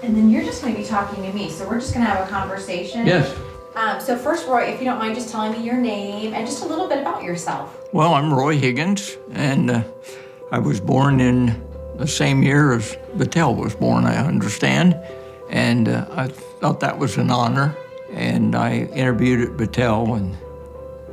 And then you're just going to be talking to me, so we're just going to have a conversation. Yes. So first, Roy, if you don't mind just telling me your name and just a little bit about yourself. Well, I'm Roy Higgins, and I was born in the same year as Battelle was born, I understand. And I thought that was an honor, and I interviewed at Battelle, and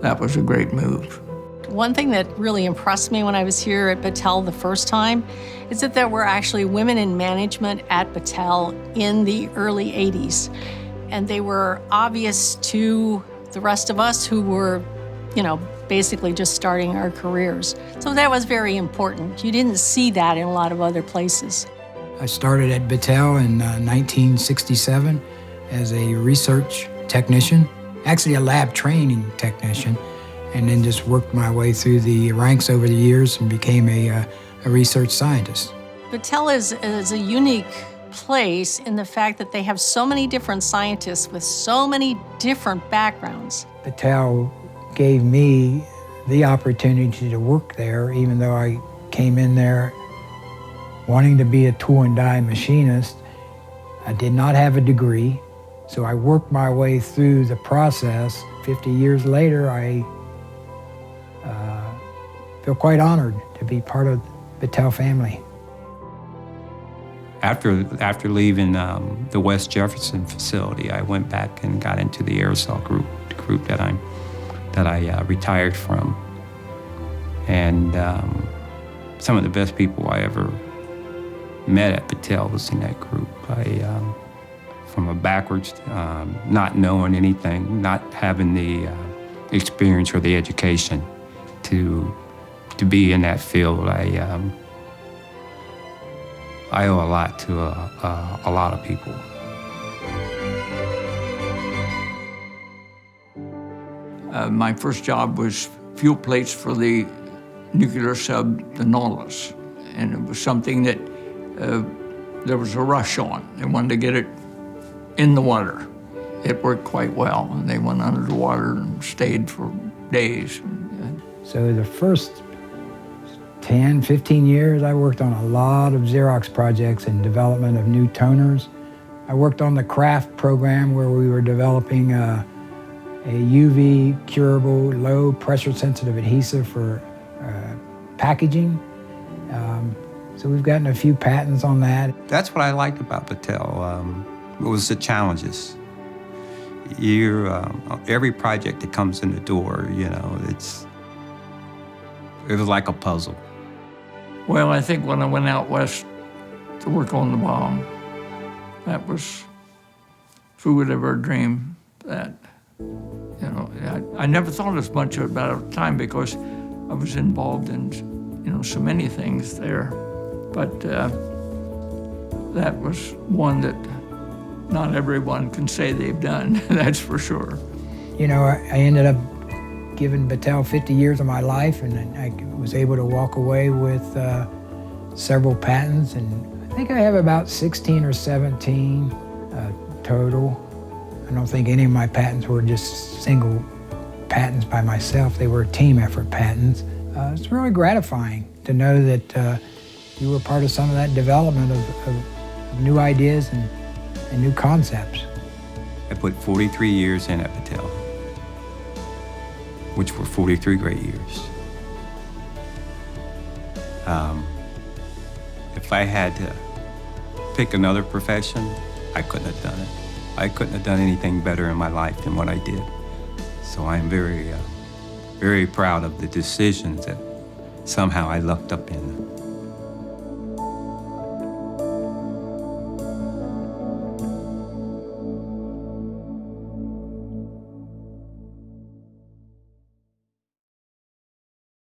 that was a great move. One thing that really impressed me when I was here at Battelle the first time is that there were actually women in management at Battelle in the early 80s. And they were obvious to the rest of us who were, basically just starting our careers. So that was very important. You didn't see that in a lot of other places. I started at Battelle in 1967 as a research technician, actually a lab training technician, and then just worked my way through the ranks over the years and became a research scientist. Battelle is a unique place in the fact that they have so many different scientists with so many different backgrounds. Battelle gave me the opportunity to work there, even though I came in there wanting to be a tool and die machinist. I did not have a degree, so I worked my way through the process. 50 years later, I feel quite honored to be part of the Battelle family. After leaving the West Jefferson facility, I went back and got into the aerosol group, the group that I retired from. And some of the best people I ever met at Battelle was in that group. From a backwards, not knowing anything, not having the experience or the education to be in that field, I owe a lot to a lot of people. My first job was fuel plates for the nuclear sub, the Nautilus. And it was something that there was a rush on. They wanted to get it in the water. It worked quite well, and they went under the water and stayed for days. So the first 10, 15 years, I worked on a lot of Xerox projects and development of new toners. I worked on the craft program where we were developing a UV curable, low pressure sensitive adhesive for packaging. So we've gotten a few patents on that. That's what I liked about Battelle. It was the challenges. Every project that comes in the door, it was like a puzzle. Well, I think when I went out west to work on the bomb, that was, who would ever dream that, I never thought as much about it at the time because I was involved in, so many things there. But that was one that not everyone can say they've done, that's for sure. I ended up giving Battelle 50 years of my life, and I was able to walk away with several patents, and I think I have about 16 or 17 total. I don't think any of my patents were just single patents by myself. They were team effort patents. It's really gratifying to know that you were part of some of that development of new ideas and new concepts. I put 43 years in at Battelle, which were 43 great years. If I had to pick another profession, I couldn't have done it. I couldn't have done anything better in my life than what I did. So I am very, very proud of the decisions that somehow I lucked up in.